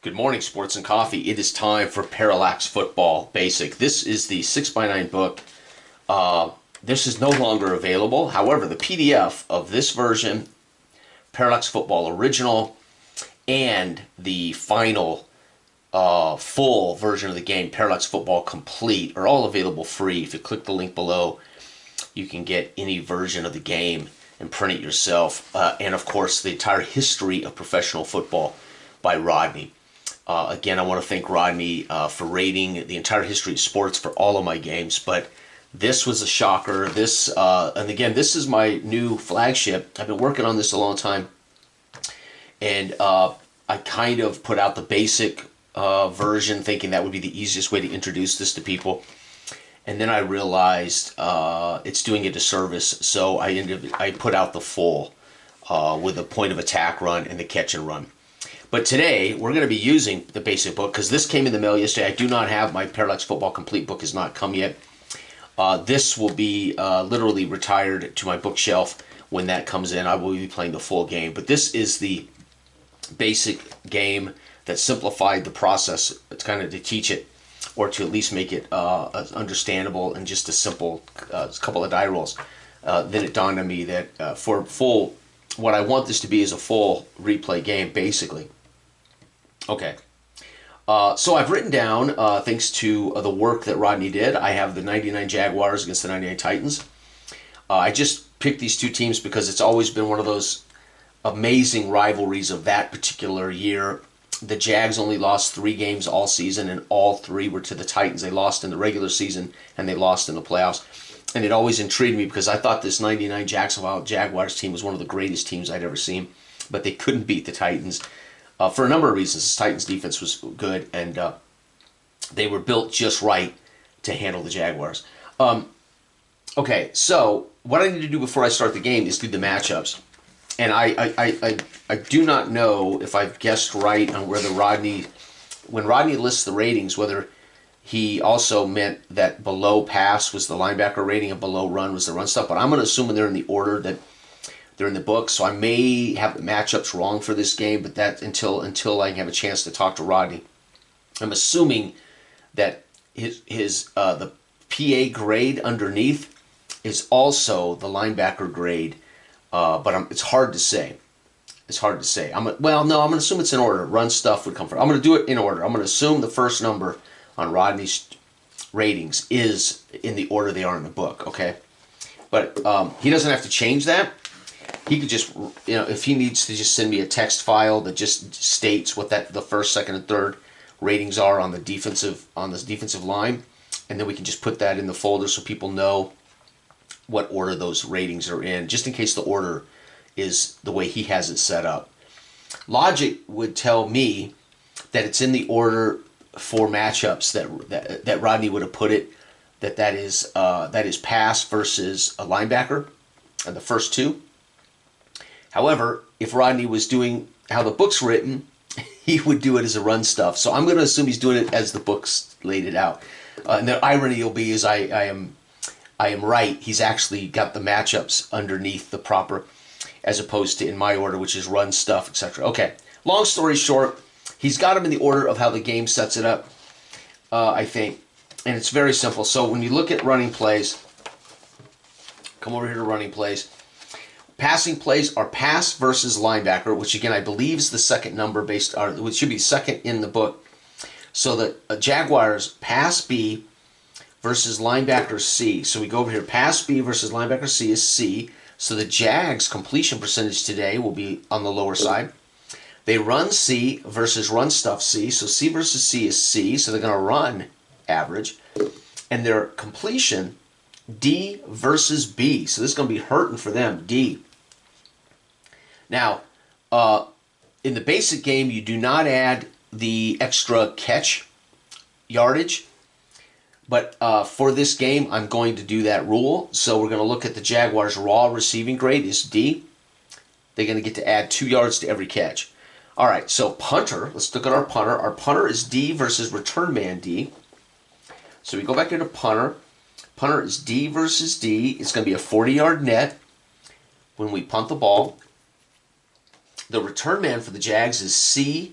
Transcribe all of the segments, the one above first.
Good morning, Sports and Coffee. It is time for Parallax Football Basic. This is the 6x9 book. This is no longer available. However, the PDF of this version, Parallax Football Original, and the final full version of the game, Parallax Football Complete, are all available free. If you click the link below, you can get any version of the game and print it yourself. And, of course, the entire history of professional football by Rodney. Again, I want to thank Rodney for rating the entire history of sports for all of my games, but this was a shocker. And again, this is my new flagship. I've been working on this a long time, and I kind of put out the basic version thinking that would be the easiest way to introduce this to people. And then I realized it's doing a disservice, so I put out the full with the point of attack run and the catch and run. But today, we're going to be using the basic book because this came in the mail yesterday. I do not have my Parallax Football Complete book has not come yet. This will be literally retired to my bookshelf when that comes in. I will be playing the full game. But this is the basic game that simplified the process. It's kind of to teach it or to at least make it understandable and just a simple couple of die rolls. Then it dawned on me that for full, what I want this to be is a full replay game, basically. Okay, so I've written down, thanks to the work that Rodney did, I have the 99 Jaguars against the 99 Titans. I just picked these two teams because it's always been one of those amazing rivalries of that particular year. The Jags only lost 3 games all season, and all 3 were to the Titans. They lost in the regular season, and they lost in the playoffs. And it always intrigued me because I thought this 99 Jacksonville Jaguars team was one of the greatest teams I'd ever seen, but they couldn't beat the Titans. For a number of reasons. The Titans' defense was good, and they were built just right to handle the Jaguars. Okay, so what I need to do before I start the game is do the matchups. And I do not know if I've guessed right on whether when Rodney lists the ratings, whether he also meant that below pass was the linebacker rating and below run was the run stuff. But I'm going to assume they're in the order that they're in the book, so I may have the matchups wrong for this game, but that until I have a chance to talk to Rodney. I'm assuming that the PA grade underneath is also the linebacker grade, but it's hard to say. It's hard to say. I'm going to assume it's in order. Run stuff would come first. I'm going to do it in order. I'm going to assume the first number on Rodney's ratings is in the order they are in the book, okay? But he doesn't have to change that. He could just, if he needs to just send me a text file that just states what the first, second, and third ratings are on this defensive line, and then we can just put that in the folder so people know what order those ratings are in, just in case the order is the way he has it set up. Logic would tell me that it's in the order for matchups that Rodney would have put it, that is pass versus a linebacker, the first two. However, if Rodney was doing how the book's written, he would do it as a run stuff. So I'm going to assume he's doing it as the book's laid it out. And the irony will be is I am right. He's actually got the matchups underneath the proper, as opposed to in my order, which is run stuff, etc. Okay. Long story short, he's got them in the order of how the game sets it up, I think. And it's very simple. So when you look at running plays, come over here to running plays. Passing plays are pass versus linebacker, which again I believe is the second number which should be second in the book. So the Jaguars pass B versus linebacker C. So we go over here, pass B versus linebacker C is C. So the Jags' completion percentage today will be on the lower side. They run C versus run stuff C. So C versus C is C. So they're going to run average. And their completion, D versus B. So this is going to be hurting for them, D. Now, in the basic game, you do not add the extra catch yardage. But for this game, I'm going to do that rule. So we're going to look at the Jaguars' raw receiving grade is D. They're going to get to add 2 yards to every catch. All right, so punter. Let's look at our punter. Our punter is D versus return man D. So we go back into punter. Punter is D versus D. It's going to be a 40-yard net when we punt the ball. The return man for the Jags is C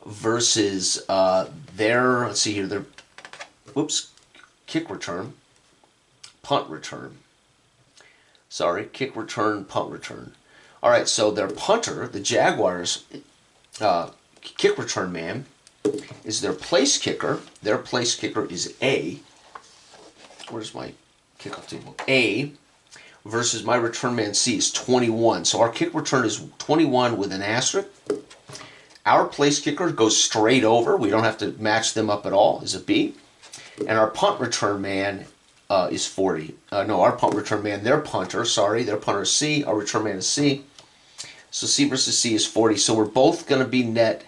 versus their, let's see here, their, whoops, kick return, punt return. Sorry, kick return, punt return. All right, so their punter, the Jaguars' kick return man, is their place kicker. Their place kicker is A. Where's my kickoff table? A versus my return man C is 21. So our kick return is 21 with an asterisk. Our place kicker goes straight over. We don't have to match them up at all, is a B. And our punt return man is 40. No, our punt return man, their punter, sorry, their punter is C. Our return man is C. So C versus C is 40. So we're both going to be net,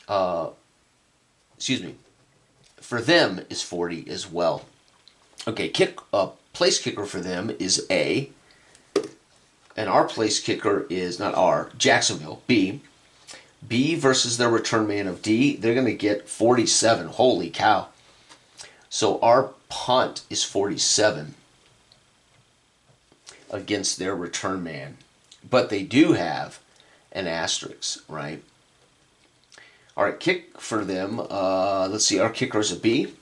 for them is 40 as well. Okay, place kicker for them is A. And our place kicker is, not our, Jacksonville, B. B versus their return man of D, they're going to get 47. Holy cow. So our punt is 47 against their return man. But they do have an asterisk, right? All right, kick for them. Let's see, our kicker is a B.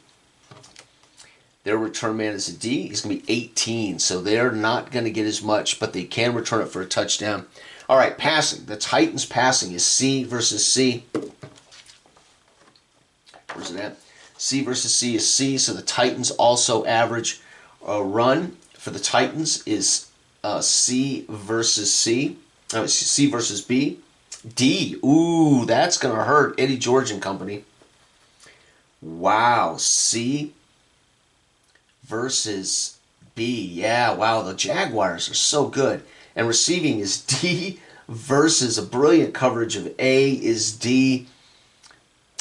Their return man is a D. He's going to be 18, so they're not going to get as much, but they can return it for a touchdown. All right, passing. The Titans' passing is C versus C. Where's it at? C versus C is C, so the Titans also average run for the Titans is C versus C. C versus B. D. Ooh, that's going to hurt Eddie George and company. Wow, C versus B. Yeah, wow, the Jaguars are so good. And receiving is D versus a brilliant coverage of A is D.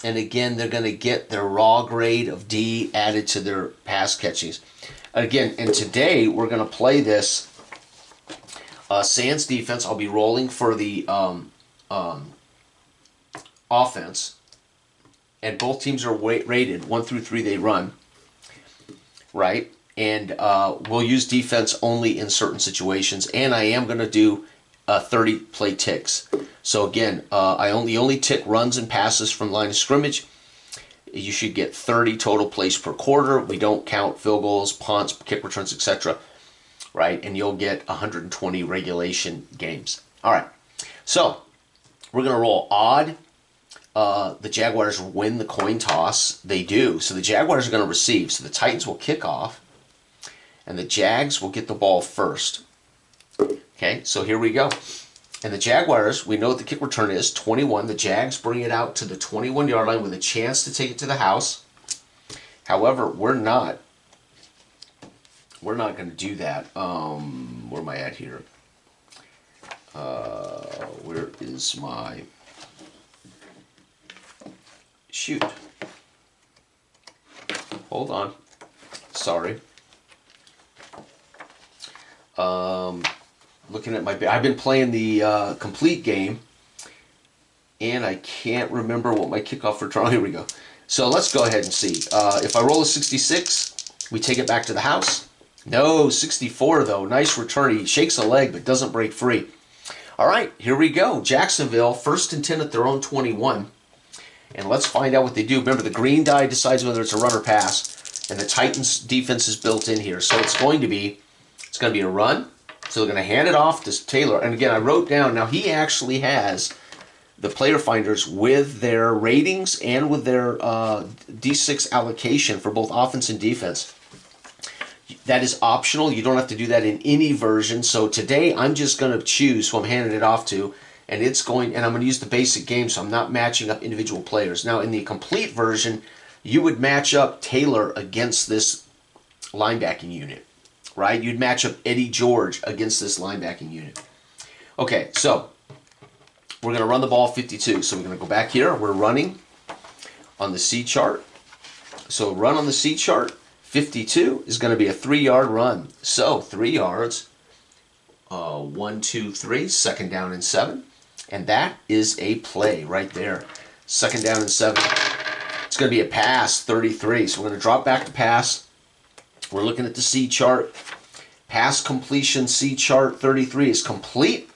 And again, they're going to get their raw grade of D added to their pass catchings. Again, and today we're going to play this Sands defense. I'll be rolling for the offense. And both teams are rated 1 through 3 they run. Right? And we'll use defense only in certain situations. And I am going to do 30 play ticks. So again, the only tick runs and passes from line of scrimmage. You should get 30 total plays per quarter. We don't count field goals, punts, kick returns, etc. Right? And you'll get 120 regulation games. All right. So we're going to roll odd. The Jaguars win the coin toss. They do. So the Jaguars are going to receive. So the Titans will kick off. And the Jags will get the ball first. Okay, so here we go. And the Jaguars, we know what the kick return is, 21. The Jags bring it out to the 21-yard line with a chance to take it to the house. However, we're not going to do that. Where am I at here? Where is my... Shoot. Hold on. Sorry. Looking at I've been playing the complete game, and I can't remember what my kickoff return. Oh, here we go. So let's go ahead and see. If I roll a 66, we take it back to the house. No, 64 though. Nice return. He shakes a leg but doesn't break free. All right, here we go. Jacksonville, 1st and 10 at their own 21. And let's find out what they do. Remember, the green die decides whether it's a run or pass, and the Titans' defense is built in here. So it's going to be a run. So they're going to hand it off to Taylor. And again, I wrote down, now he actually has the player finders with their ratings and with their D6 allocation for both offense and defense. That is optional. You don't have to do that in any version. So today I'm just going to choose who I'm handing it off to. And I'm going to use the basic game, so I'm not matching up individual players. Now, in the complete version, you would match up Taylor against this linebacking unit, right? You'd match up Eddie George against this linebacking unit. Okay, so we're going to run the ball 52. So we're going to go back here. We're running on the C chart. So run on the C chart. 52 is going to be a 3-yard run. So 3 yards. 1, 2, 3. 2nd down and 7. And that is a play right there. 2nd down and 7. It's going to be a pass, 33. So we're going to drop back to pass. We're looking at the C chart. Pass completion C chart 33 is complete.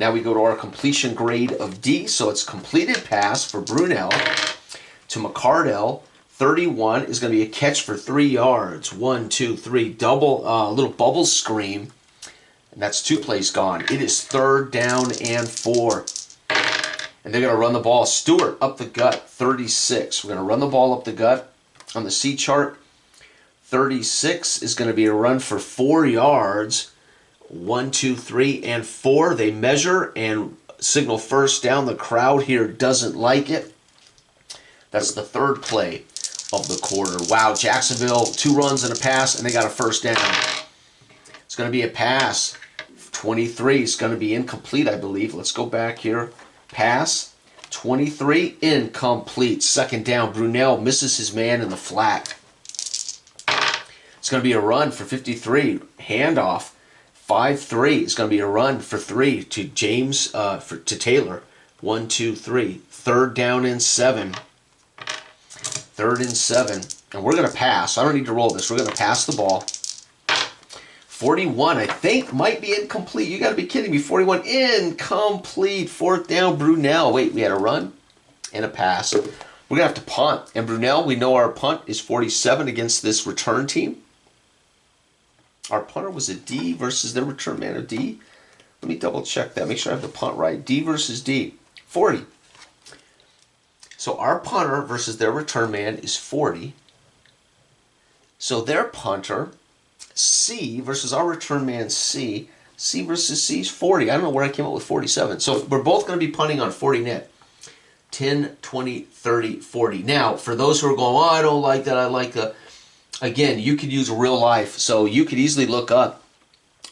Now we go to our completion grade of D. So it's completed pass for Brunel to McCardell. 31 is going to be a catch for 3 yards. 1, 2, 3. Double, little bubble screen. And that's 2 plays gone. It is 3rd down and 4. And they're going to run the ball. Stewart up the gut, 36. We're going to run the ball up the gut on the C chart. 36 is going to be a run for 4 yards. 1, 2, 3, and 4. They measure and signal first down. The crowd here doesn't like it. That's the 3rd play of the quarter. Wow, Jacksonville, 2 runs and a pass, and they got a first down. It's going to be a pass. 23 is going to be incomplete, I believe. Let's go back here. Pass. 23, incomplete. 2nd down. Brunel misses his man in the flat. It's going to be a run for 53. Handoff. 5-3 is going to be a run for 3 to James, to Taylor. 1, 2, 3. 3rd down and 7. 3rd and 7. And we're going to pass. I don't need to roll this. We're going to pass the ball. 41, I think, might be incomplete. You got to be kidding me. 41, incomplete. 4th down, Brunel. Wait, we had a run and a pass. We're going to have to punt. And Brunel, we know our punt is 47 against this return team. Our punter was a D versus their return man a D. Let me double check that. Make sure I have the punt right. D versus D. 40. So our punter versus their return man is 40. So their punter, C, versus our return man C. C versus C is 40. I don't know where I came up with 47. So we're both going to be punting on 40 net. 10, 20, 30, 40. Now, for those who are going, oh, I don't like that. I like the... Again, you could use real life. So you could easily look up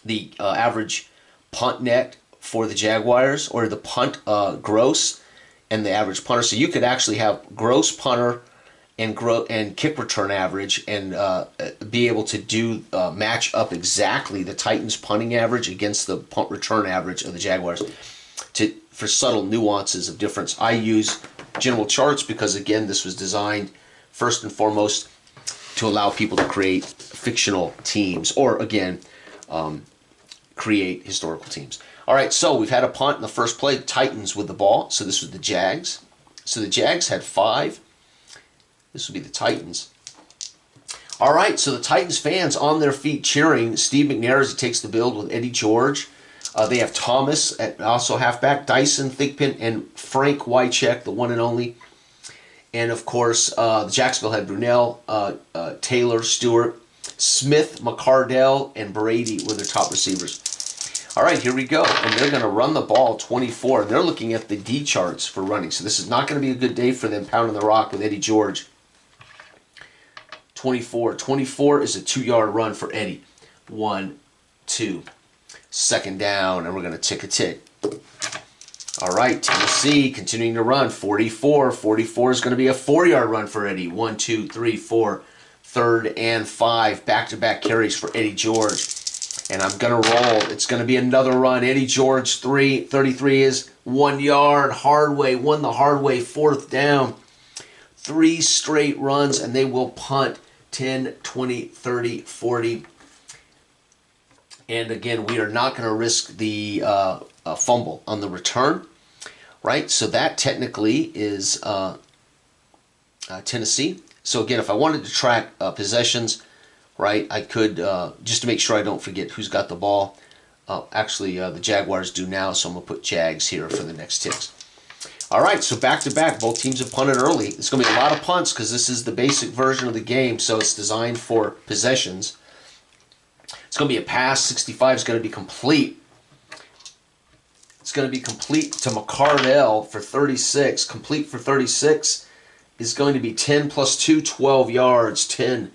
the average punt net for the Jaguars or the punt gross and the average punter. So you could actually have gross punter and kick return average and be able to do match up exactly the Titans punting average against the punt return average of the Jaguars for subtle nuances of difference. I use general charts because, again, this was designed first and foremost to allow people to create fictional teams or, again, create historical teams. All right, so we've had a punt in the first play. Titans with the ball. So this was the Jags. So the Jags had 5. This would be the Titans. All right, so the Titans fans on their feet cheering. Steve McNair as he takes the build with Eddie George. They have Thomas at also halfback, Dyson, Thigpen, and Frank Wycheck, the one and only. And, of course, Jacksonville had Brunel, Taylor, Stewart, Smith, McCardell, and Brady were their top receivers. All right, here we go. And they're going to run the ball 24. And they're looking at the D charts for running. So this is not going to be a good day for them pounding the rock with Eddie George. 24. 24 is a 2-yard run for Eddie. 1, 2. 2nd down, and we're going to tick a tick. All right, Tennessee continuing to run. 44. 44 is going to be a 4-yard run for Eddie. 1, 2, 3, 4. 3rd and 5. Back-to-back carries for Eddie George. And I'm going to roll. It's going to be another run. Eddie George, 33 is 1 yard. Hard way, won the hard way. 4th down. 3 straight runs, and they will punt 10, 20, 30, 40. And again, we are not going to risk the fumble on the return, right? So that technically is Tennessee. So again, if I wanted to track possessions, right, I could, just to make sure I don't forget who's got the ball. Actually, the Jaguars do now, so I'm going to put Jags here for the next ticks. All right, so back-to-back, both teams have punted early. It's going to be a lot of punts because this is the basic version of the game, so it's designed for possessions. It's going to be a pass. 65 is going to be complete. It's going to be complete to McCardell for 36. Complete for 36 is going to be 10 plus 2, 12 yards. 10,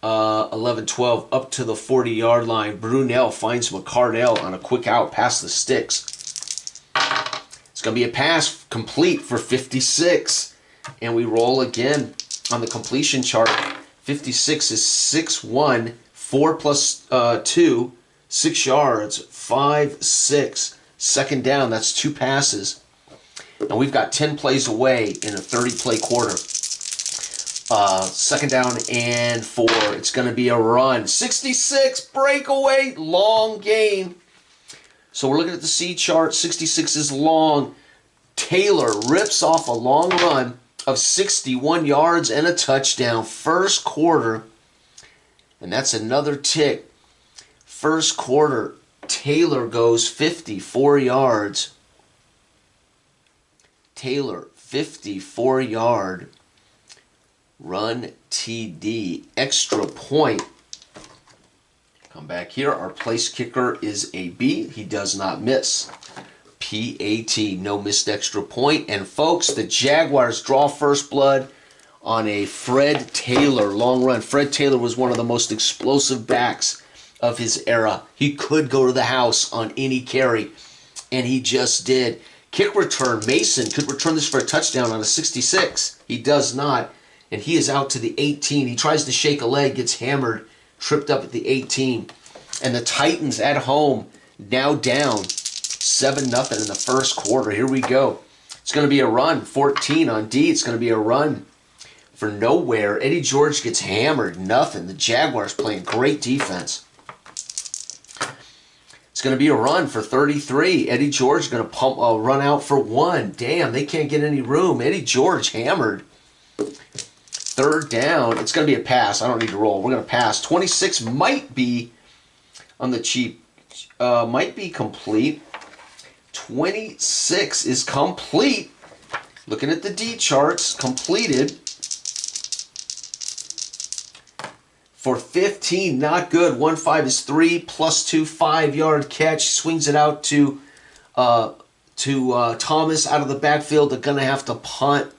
11, 12, up to the 40-yard line. Brunel finds McCardell on a quick out past the sticks. It's going to be a pass complete for 56. And we roll again on the completion chart. 56 is 6-1. 4 plus 2, 6 yards, 5, 6. 2nd down, that's 2 passes. And we've got 10 plays away in a 30-play quarter. 2nd down and 4. It's going to be a run. 66, breakaway, long gain. So we're looking at the C chart. 66 is long. Taylor rips off a long run of 61 yards and a touchdown. First quarter, and that's another tick. First quarter, Taylor goes 54 yards. Taylor, 54-yard run TD. Extra point. Come back here. Our place kicker is a B. He does not miss. PAT, no missed extra point. And folks, the Jaguars draw first blood on a Fred Taylor long run. Fred Taylor was one of the most explosive backs of his era. He could go to the house on any carry, and he just did. Kick return, Mason could return this for a touchdown on a 66. He does not, and he is out to the 18. He tries to shake a leg, gets hammered, tripped up at the 18. And the Titans at home now down 7-0 in the first quarter. Here we go. It's going to be a run. 14 on D. It's going to be a run for nowhere. Eddie George gets hammered. Nothing. The Jaguars playing great defense. It's going to be a run for 33. Eddie George is going to pump a run out for 1. Damn, they can't get any room. Eddie George hammered. Third down. It's going to be a pass. I don't need to roll. We're going to pass. 26 might be on the cheap. Might be complete. 26 is complete. Looking at the D charts, completed. For 15, not good. 1-5 is 3 plus 2, 5-yard catch. Swings it out to Thomas out of the backfield. They're going to have to punt.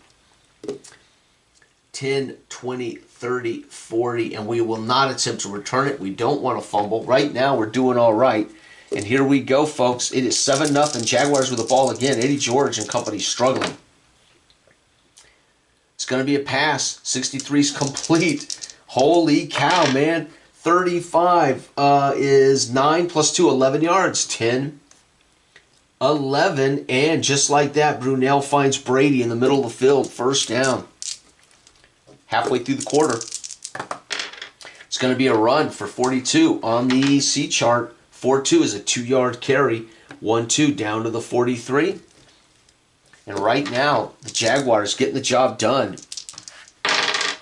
10, 20, 30, 40, and we will not attempt to return it. We don't want to fumble. Right now, we're doing all right. And here we go, folks. It is 7-0. Jaguars with the ball again. Eddie George and company struggling. It's going to be a pass. 63 is complete. Holy cow, man. 35 is 9 plus 2, 11 yards. 10, 11, and just like that, Brunell finds Brady in the middle of the field. First down. Halfway through the quarter. It's going to be a run for 42 on the C chart. 4-2 is a 2-yard carry. 1-2 down to the 43. And right now, the Jaguars getting the job done.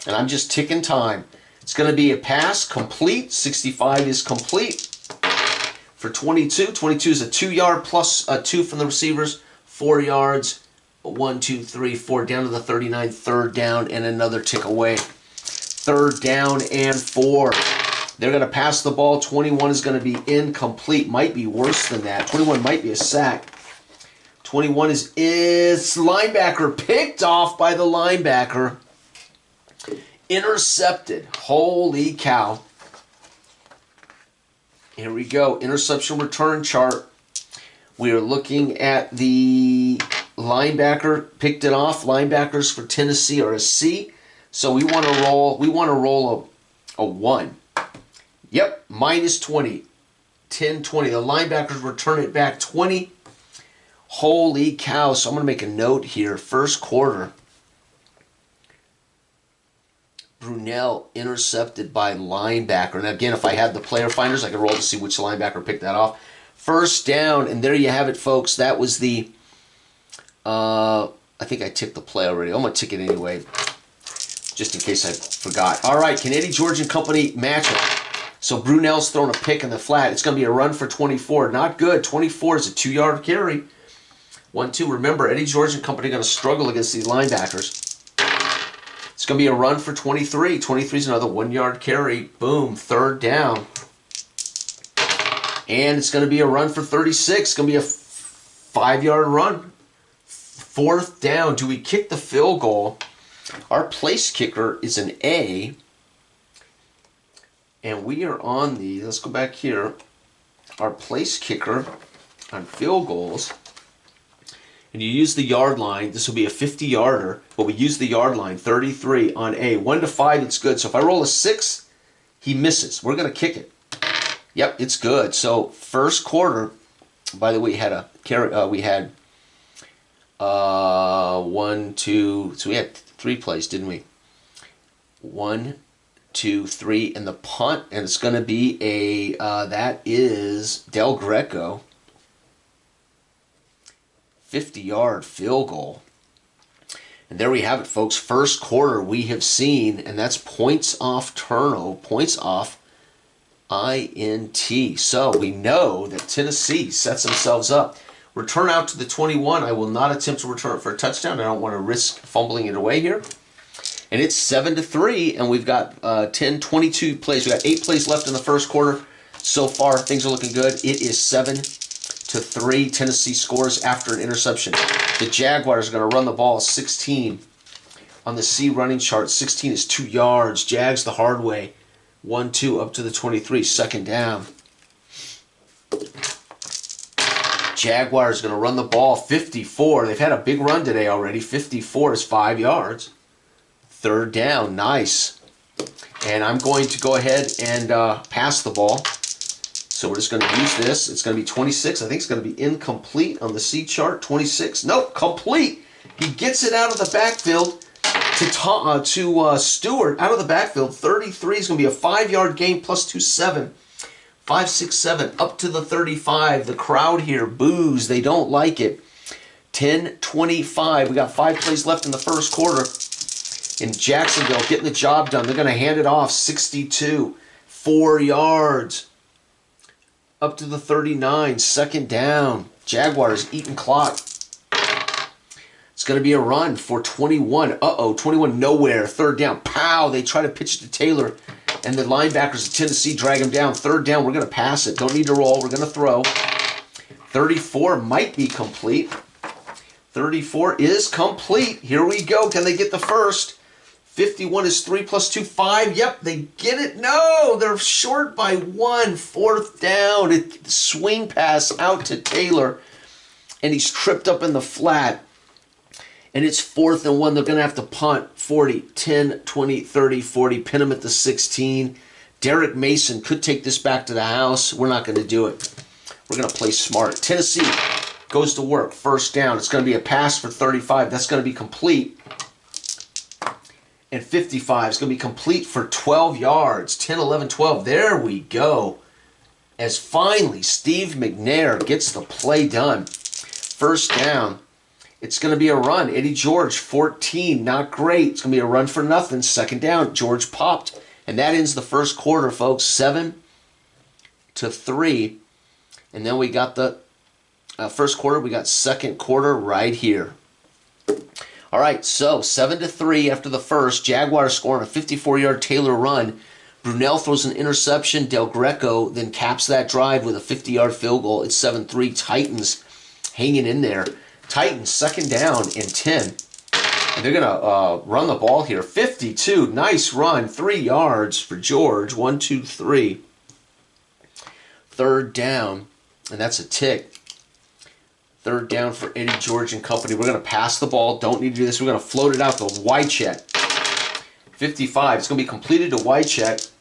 And I'm just ticking time. It's going to be a pass, complete. 65 is complete for 22. 22 is a 2-yard plus 2 from the receivers. 4 yards. 1, 2, 3, 4 down to the 39. Third down and another tick away. Third down and 4. They're going to pass the ball. 21 is going to be incomplete. Might be worse than that. 21 might be a sack. 21 is linebacker. Picked off by the linebacker. Intercepted. Holy cow. Here we go. Interception return chart. We are looking at the linebacker. Picked it off. Linebackers for Tennessee are a C. So we want to roll. We want to roll a 1. Yep, minus 20. 10, 20. The linebackers return it back 20. Holy cow. So I'm going to make a note here. First quarter. Brunell intercepted by linebacker. And again, if I had the player finders, I could roll to see which linebacker picked that off. First down, and there you have it, folks. That was the, I think I ticked the play already. I'm going to tick it anyway, just in case I forgot. All right, can Eddie George and company match it? So Brunell's throwing a pick in the flat. It's going to be a run for 24. Not good. 24 is a 2-yard carry. 1-2. Remember, Eddie George and company are going to struggle against these linebackers. It's going to be a run for 23. 23 is another 1-yard carry. Boom. Third down. And it's going to be a run for 36. It's going to be a 5-yard run. Fourth down. Do we kick the field goal? Our place kicker is an A. And we are on the, let's go back here. Our place kicker on field goals. And you use the yard line. This will be a 50-yarder, but we use the yard line, 33 on A. 1 to 5, it's good. So if I roll a 6, he misses. We're going to kick it. Yep, it's good. So first quarter, by the way, we had 1, 2, so we had 3 plays, didn't we? 1, 2, 3, and the punt, and it's going to be a, that is Del Greco. 50-yard field goal. And there we have it, folks. First quarter we have seen, and that's points off turnover, points off INT. So we know that Tennessee sets themselves up. Return out to the 21. I will not attempt to return it for a touchdown. I don't want to risk fumbling it away here. And it's 7-3, and we've got 10, 22 plays. We've got 8 plays left in the first quarter. So far, things are looking good. It is 7-3. Tennessee scores after an interception. The Jaguars are going to run the ball 16 on the C running chart. 16 is 2 yards. Jags the hard way. 1-2 up to the 23. Second down. Jaguars are going to run the ball 54. They've had a big run today already. 54 is 5 yards. Third down. Nice. And I'm going to go ahead and pass the ball. So we're just going to use this. It's going to be 26. I think it's going to be incomplete on the C chart. 26. Nope, complete. He gets it out of the backfield to Stewart out of the backfield. 33 is going to be a 5-yard gain plus 2-7. 5, 6, 7 up to the 35. The crowd here boos. They don't like it. 10-25. We got 5 plays left in the first quarter. In Jacksonville, getting the job done. They're going to hand it off. 62. 4 yards. Up to the 39. Second down. Jaguars eating clock. It's going to be a run for 21. Uh-oh, 21 nowhere. Third down. Pow! They try to pitch it to Taylor. And the linebackers of Tennessee drag him down. Third down. We're going to pass it. Don't need to roll. We're going to throw. 34 might be complete. 34 is complete. Here we go. Can they get the first? 51 is 3 plus 2, 5. Yep, they get it. No, they're short by 1. Fourth down. Swing pass out to Taylor. And he's tripped up in the flat. And it's 4th and 1. They're going to have to punt. 40, 10, 20, 30, 40. Pin him at the 16. Derek Mason could take this back to the house. We're not going to do it. We're going to play smart. Tennessee goes to work. First down. It's going to be a pass for 35. That's going to be complete. And 55 is going to be complete for 12 yards. 10, 11, 12. There we go. As finally Steve McNair gets the play done. First down. It's going to be a run. Eddie George, 14. Not great. It's going to be a run for nothing. Second down. George popped. And that ends the first quarter, folks. 7-3. And then we got the first quarter. We got second quarter right here. All right, so 7-3 after the first. Jaguars scoring a 54-yard Taylor run. Brunell throws an interception. Del Greco then caps that drive with a 50-yard field goal. It's 7-3. Titans hanging in there. Titans second down and 10. And they're going to run the ball here. 52. Nice run. 3 yards for George. 1, 2, 3. Third down. And that's a tick. Third down for Eddie George and company. We're going to pass the ball. Don't need to do this. We're going to float it out to Wycheck. 55. It's going to be completed to Wycheck.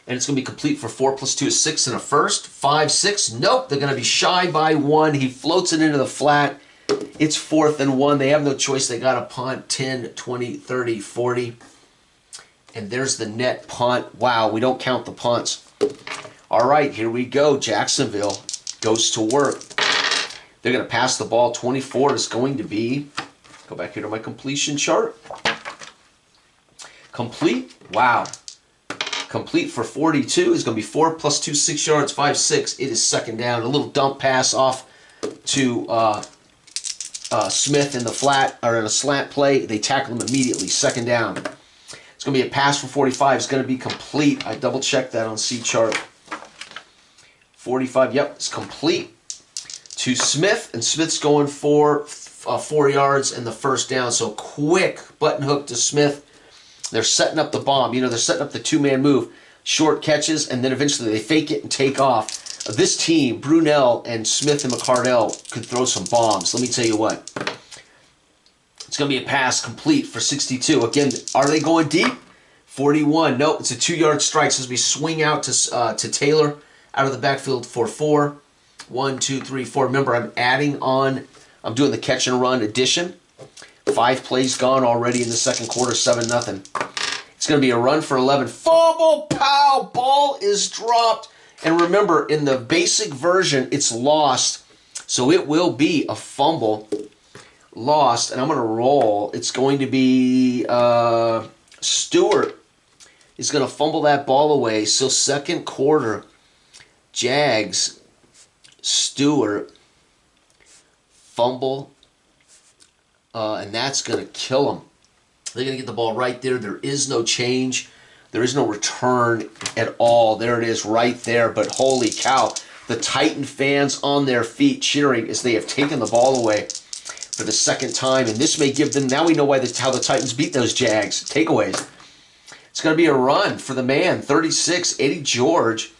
And it's going to be complete for 4 plus 2 is 6 and a first. 5, 6. Nope. They're going to be shy by 1. He floats it into the flat. It's 4th and 1. They have no choice. They got to punt. 10, 20, 30, 40. And there's the net punt. Wow, we don't count the punts. All right, here we go. Jacksonville goes to work. They're going to pass the ball. 24 is going to be, go back here to my completion chart. Complete. Wow. Complete for 42 is going to be 4 plus 2, 6 yards, 5, 6. It is second down. A little dump pass off to Smith in the flat, or in a slant play. They tackle him immediately. Second down. It's going to be a pass for 45. It's going to be complete. I double checked that on C chart. 45. Yep, it's complete. To Smith, and Smith's going for 4 yards and the first down. So quick button hook to Smith. They're setting up the bomb. You know, they're setting up the two-man move. Short catches, and then eventually they fake it and take off. This team, Brunell and Smith and McCardell, could throw some bombs. Let me tell you what. It's going to be a pass complete for 62. Again, are they going deep? 41. Nope, it's a 2-yard strike. So we swing out to Taylor out of the backfield for 4. 1, 2, 3, 4. Remember, I'm doing the catch and run addition. 5 plays gone already in the second quarter, 7-0. It's going to be a run for 11. Fumble, pow, ball is dropped. And remember, in the basic version, it's lost. So it will be a fumble lost, and I'm going to roll. It's going to be Stewart is going to fumble that ball away. So second quarter, Jags, Stewart, fumble, and that's going to kill them. They're going to get the ball right there. There is no change. There is no return at all. There it is right there. But holy cow, the Titan fans on their feet cheering as they have taken the ball away for the second time. And this may give them, now we know why how the Titans beat those Jags. Takeaways. It's going to be a run for the man, 36, Eddie George.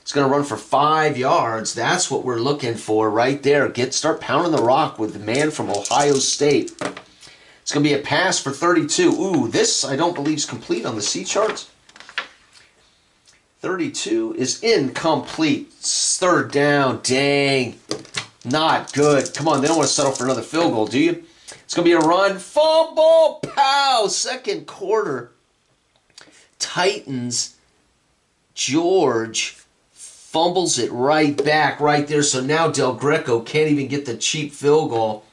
It's going to run for 5 yards. That's what we're looking for right there. Start pounding the rock with the man from Ohio State. It's going to be a pass for 32. Ooh, this I don't believe is complete on the C charts. 32 is incomplete. Third down. Dang. Not good. Come on, they don't want to settle for another field goal, do you? It's going to be a run. Fumble. Pow. Second quarter. Titans. George fumbles it right back right there. So now Del Greco can't even get the cheap field goal.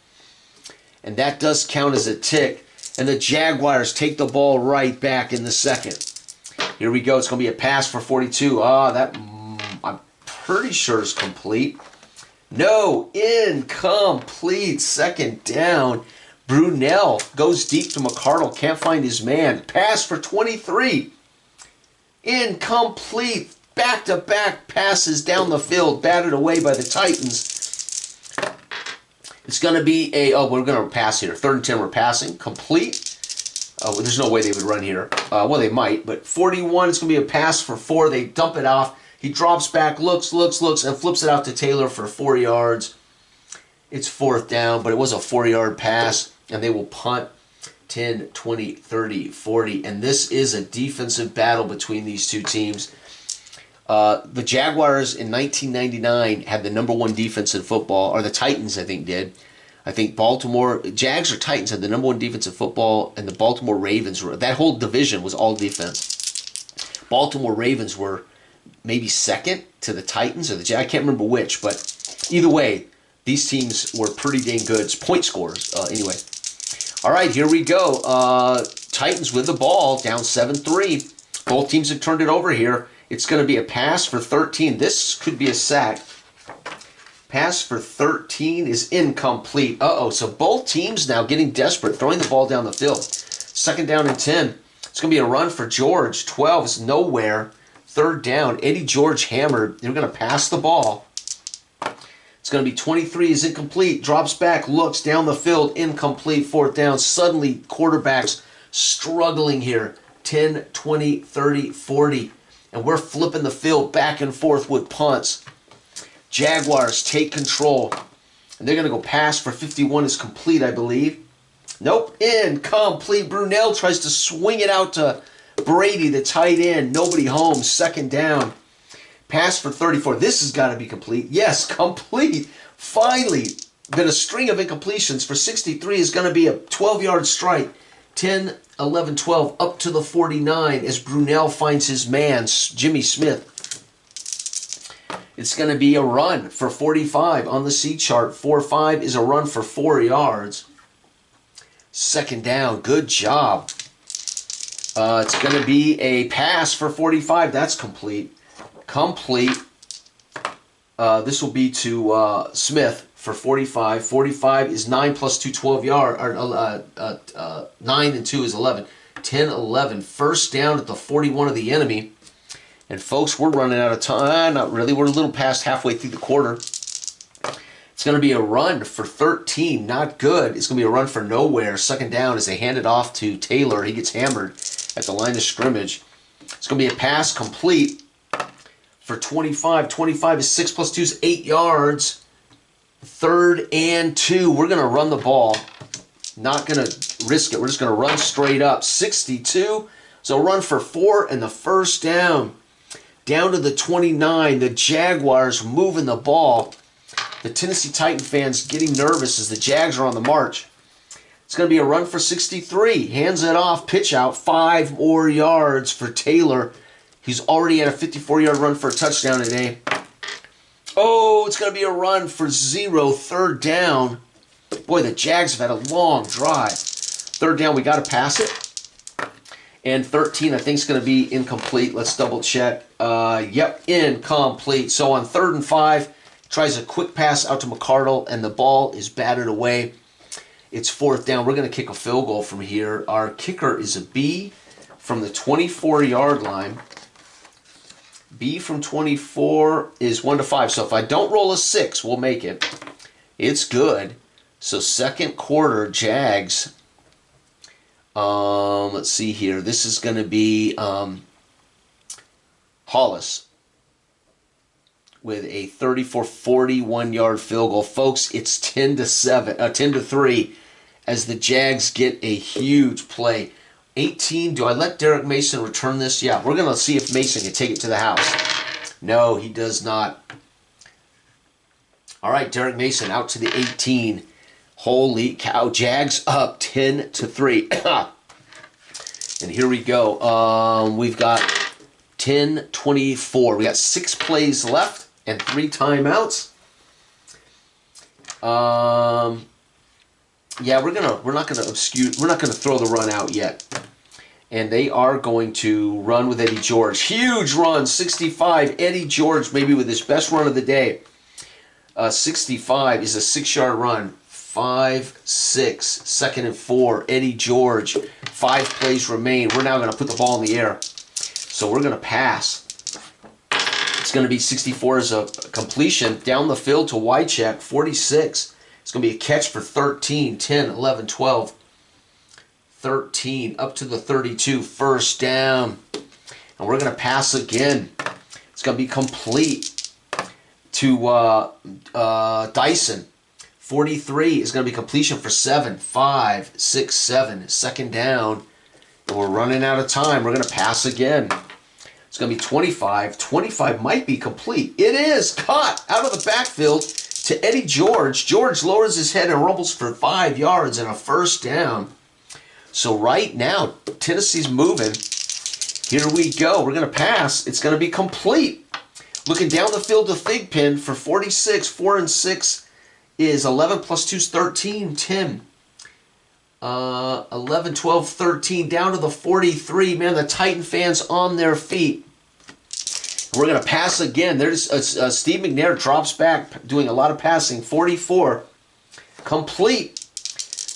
And that does count as a tick. And the Jaguars take the ball right back in the second. Here we go. It's going to be a pass for 42. That I'm pretty sure is complete. No, incomplete. Second down. Brunell goes deep to McCardle. Can't find his man. Pass for 23. Incomplete. Back-to-back passes down the field. Batted away by the Titans. It's going to be we're going to pass here. 3rd and 10, we're passing. Complete. There's no way they would run here. Well, they might, but 41, it's going to be a pass for 4. They dump it off. He drops back, looks, and flips it out to Taylor for 4 yards. It's 4th down, but it was a 4-yard pass, and they will punt 10, 20, 30, 40. And this is a defensive battle between these two teams. The Jaguars in 1999 had the #1 defense in football, or the Titans, I think, did. I think Jags or Titans had the #1 defense in football, and the Baltimore Ravens that whole division was all defense. Baltimore Ravens were maybe second to the Titans or the Jags. I can't remember which, but either way, these teams were pretty dang good. It's point scores, anyway. All right, here we go. Titans with the ball, down 7-3. Both teams have turned it over here. It's going to be a pass for 13. This could be a sack. Pass for 13 is incomplete. So both teams now getting desperate, throwing the ball down the field. 2nd down and 10. It's going to be a run for George. 12 is nowhere. 3rd down. Eddie George hammered. They're going to pass the ball. It's going to be 23 is incomplete. Drops back, looks down the field. Incomplete. 4th down. Suddenly, quarterbacks struggling here. 10, 20, 30, 40. And we're flipping the field back and forth with punts. Jaguars take control. And they're going to go pass for 51 is complete, I believe. Nope, incomplete. Brunell tries to swing it out to Brady, the tight end. Nobody home. 2nd down. Pass for 34. This has got to be complete. Yes, complete. Finally, been a string of incompletions. For 63 is going to be a 12-yard strike. 10, 11, 12, up to the 49 as Brunell finds his man, Jimmy Smith. It's going to be a run for 45 on the C chart. 4-5 is a run for 4 yards. 2nd down. Good job. It's going to be a pass for 45. That's complete. Complete. This will be to Smith for 45. 45 is 9 plus 2, 12 yards. 9 and 2 is 11. 10, 11. 1st down at the 41 of the enemy. And folks, we're running out of time. Not really. We're a little past halfway through the quarter. It's going to be a run for 13. Not good. It's going to be a run for nowhere. 2nd down as they hand it off to Taylor. He gets hammered at the line of scrimmage. It's going to be a pass complete for 25. 25 is 6 plus 2 is 8 yards. 3rd and 2. We're going to run the ball. Not going to risk it. We're just going to run straight up. 62. So run for 4 and the 1st down. Down to the 29. The Jaguars moving the ball. The Tennessee Titan fans getting nervous as the Jags are on the march. It's going to be a run for 63. Hands it off. Pitch out. 5 more yards for Taylor. He's already had a 54-yard run for a touchdown today. Oh, it's going to be a run for 0, third down. Boy, the Jags have had a long drive. Third down, we got to pass it. And 13, I think, is going to be incomplete. Let's double check. Yep, incomplete. So on 3rd and 5, tries a quick pass out to McCardle, and the ball is batted away. It's 4th down. We're going to kick a field goal from here. Our kicker is a B from the 24-yard line. B from 24 is 1 to 5. So if I don't roll a 6, we'll make it. It's good. So second quarter, Jags. Let's see here. This is going to be Hollis with a 41-yard field goal. Folks, it's 10 to 3 as the Jags get a huge play. 18, do I let Derek Mason return this? Yeah, we're going to see if Mason can take it to the house. No, he does not. All right, Derek Mason out to the 18. Holy cow, Jags up 10 to 3. And here we go. We've got 10-24. We got 6 plays left and 3 timeouts. Yeah, we're not gonna throw the run out yet. And they are going to run with Eddie George. Huge run, 65. Eddie George maybe with his best run of the day. 65 is a 6-yard run. 5, 6, 2nd and 4. Eddie George. 5 plays remain. We're now going to put the ball in the air. So we're going to pass. It's going to be 64 as a completion. Down the field to Wycheck. 46. It's going to be a catch for 13, 10, 11, 12. 13 up to the 32. First down. And we're going to pass again. It's going to be complete to Dyson. 43 is going to be completion for 7, 5, 6, 7. Second down. And we're running out of time. We're going to pass again. It's going to be 25. 25 might be complete. It is caught out of the backfield to Eddie George. George lowers his head and rumbles for 5 yards and a first down. So right now, Tennessee's moving. Here we go. We're going to pass. It's going to be complete. Looking down the field to Thigpen for 46. 4 and 6 is 11 plus 2 is 13. 10. 11, 12, 13. Down to the 43. Man, the Titan fans on their feet. We're going to pass again. There's Steve McNair drops back, doing a lot of passing. 44. Complete.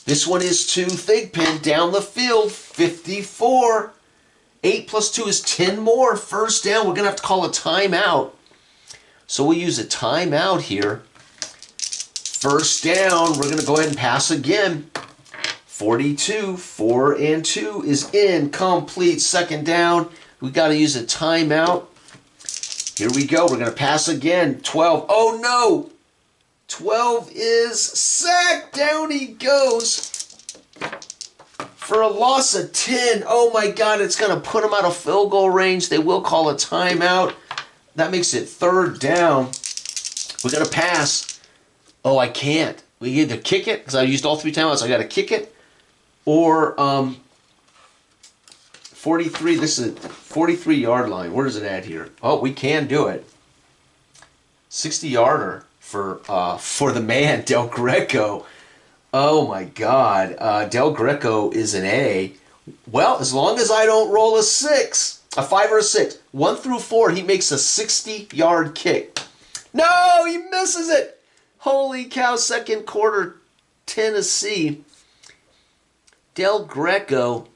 This one is to Thigpen down the field. 54. 8 plus 2 is 10 more. First down. We're going to have to call a timeout. So we'll use a timeout here. First down. We're going to go ahead and pass again. 42. 4 and 2 is incomplete. Second down. We got to use a timeout. Here we go. We're going to pass again. 12. Oh, no. 12 is sacked. Down he goes for a loss of 10. Oh, my God. It's going to put him out of field goal range. They will call a timeout. That makes it third down. We're going to pass. Oh, I can't. We either kick it, because I used all 3 timeouts. I got to kick it. Or 43. This is a 43-yard line. Where is it at here? Oh, we can do it. 60-yarder for the man, Del Greco. Oh, my God. Del Greco is an A. Well, as long as I don't roll a 6, a 5 or a 6, 1 through 4, he makes a 60-yard kick. No, he misses it. Holy cow, second quarter, Tennessee. Del Greco,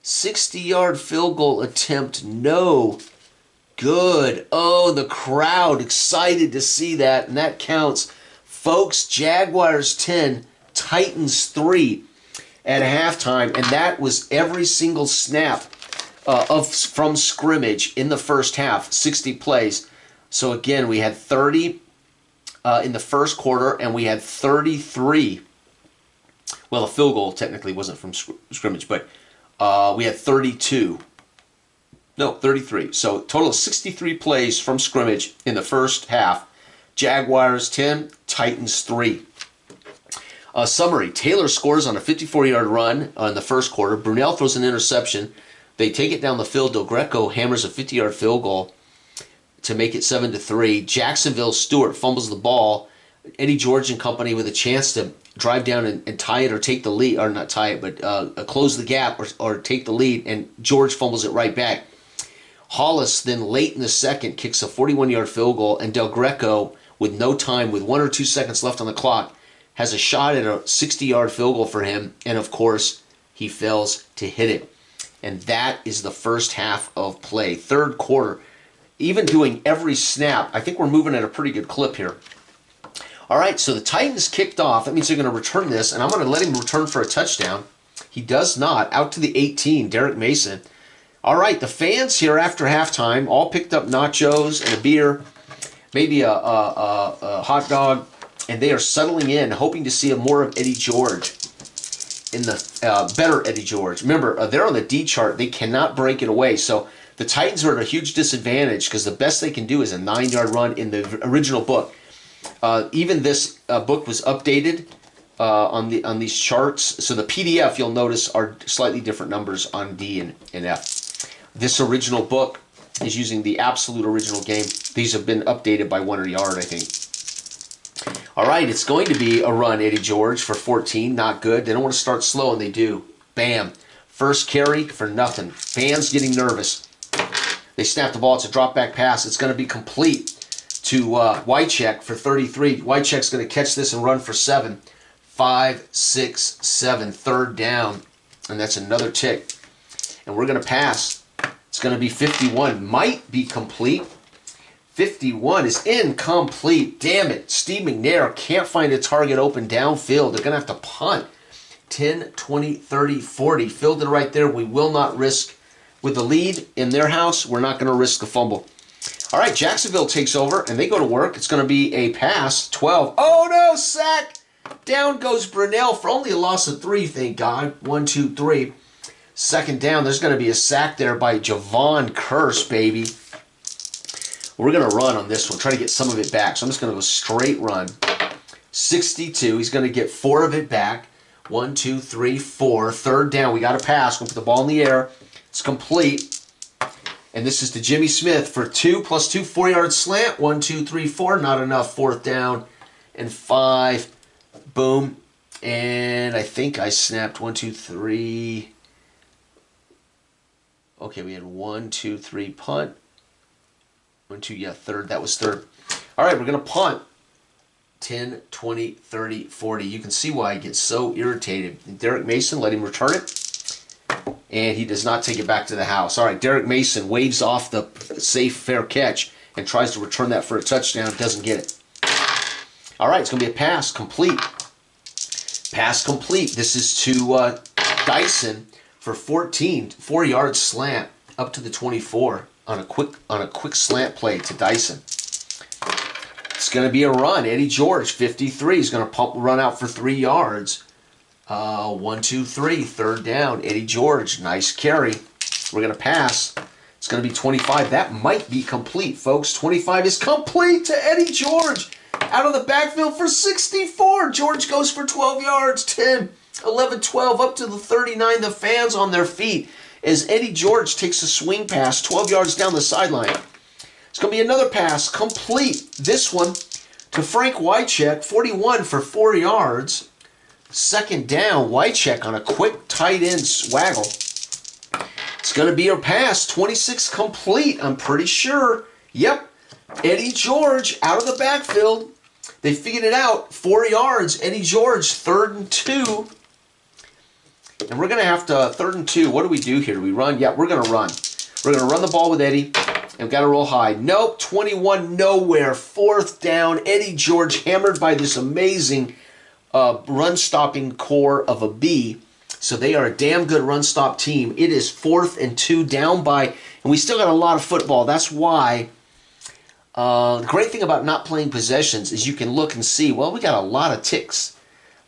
60-yard field goal attempt, no good. Oh, the crowd excited to see that, and that counts. Folks, Jaguars 10, Titans 3 at halftime, and that was every single snap from scrimmage in the first half, 60 plays. So again, we had 30 in the first quarter, and we had 33. Well, a field goal technically wasn't from scrimmage, but we had 32. No, 33. So total of 63 plays from scrimmage in the first half. Jaguars 10, Titans 3. Summary. Taylor scores on a 54-yard run in the first quarter. Brunell throws an interception. They take it down the field. Del Greco hammers a 50-yard field goal. to make it 7-3. Jacksonville, Stewart fumbles the ball. Eddie George and company with a chance to drive down and tie it or take the lead, or not tie it, but close the gap or take the lead, and George fumbles it right back. Hollis then late in the second kicks a 41-yard field goal, and Del Greco, with no time, with 1 or 2 seconds left on the clock, has a shot at a 60-yard field goal for him, and of course, he fails to hit it. And that is the first half of play. Third quarter, even doing every snap. I think we're moving at a pretty good clip here. All right, so the Titans kicked off. That means they're going to return this, and I'm going to let him return for a touchdown. He does not. Out to the 18, Derek Mason. All right, the fans here after halftime all picked up nachos and a beer, maybe a hot dog, and they are settling in, hoping to see more of Eddie George, in the better Eddie George. Remember, they're on the D chart. They cannot break it away. So the Titans are at a huge disadvantage because the best they can do is a 9-yard run in the original book. Even this book was updated on these charts. So the PDF, you'll notice, are slightly different numbers on D and F. This original book is using the absolute original game. These have been updated by 1 yard, I think. All right, it's going to be a run, Eddie George, for 14. Not good. They don't want to start slow, and they do. Bam. First carry for nothing. Fans getting nervous. They snap the ball. It's a drop-back pass. It's going to be complete to Wycheck for 33. Wycheck's going to catch this and run for 7. 5, 6, 7. Third down. And that's another tick. And we're going to pass. It's going to be 51. Might be complete. 51 is incomplete. Damn it. Steve McNair can't find a target open downfield. They're going to have to punt. 10, 20, 30, 40. Filled it right there. We will not risk, with the lead in their house, we're not going to risk the fumble. All right, Jacksonville takes over, and they go to work. It's going to be a pass. 12. Oh, no, sack. Down goes Brunell for only a loss of 3, thank God. 1, 2, 3. Second down, there's going to be a sack there by Javon Curse, baby. We're going to run on this one, try to get some of it back. So I'm just going to go straight run. 62. He's going to get 4 of it back. 1, 2, 3, 4. Third down. We got to pass. We'll put the ball in the air. It's complete. And this is to Jimmy Smith for 2 plus 2, 4-yard slant. 1, 2, 3, 4. Not enough. Fourth down and 5. Boom. And I think I snapped 1, 2, 3. Okay, we had 1, 2, 3 punt. 1, 2, yeah, third. That was third. All right, we're going to punt. 10, 20, 30, 40. You can see why I get so irritated. Derek Mason, let him return it. And he does not take it back to the house. All right, Derek Mason waves off the safe, fair catch and tries to return that for a touchdown. Doesn't get it. All right, it's going to be a pass. Complete. Pass complete. This is to Dyson for 14. 4-yard slant up to the 24 on a quick slant play to Dyson. It's going to be a run. Eddie George, 53, is going to run out for 3 yards. 1, 2, 3, third down. Eddie George, nice carry. We're going to pass. It's going to be 25. That might be complete, folks. 25 is complete to Eddie George. Out of the backfield for 64. George goes for 12 yards. 10, 11, 12, up to the 39. The fans on their feet as Eddie George takes a swing pass 12 yards down the sideline. It's going to be another pass, complete. This one to Frank Wycheck, 41 for 4 yards. Second down, Wycheck on a quick tight end swaggle. It's going to be a pass, 26 complete, I'm pretty sure. Yep, Eddie George out of the backfield. They figured it out, 4 yards. Eddie George, 3rd and 2. And we're going to have to, 3rd and 2, what do we do here? Do we run? Yeah, we're going to run. We're going to run the ball with Eddie. And got to roll high. Nope, 21 nowhere. 4th down. Eddie George hammered by this amazing run-stopping core of a B. So they are a damn good run-stop team. It is 4th and 2 down by, and we still got a lot of football. That's why the great thing about not playing possessions is you can look and see, well, we got a lot of ticks,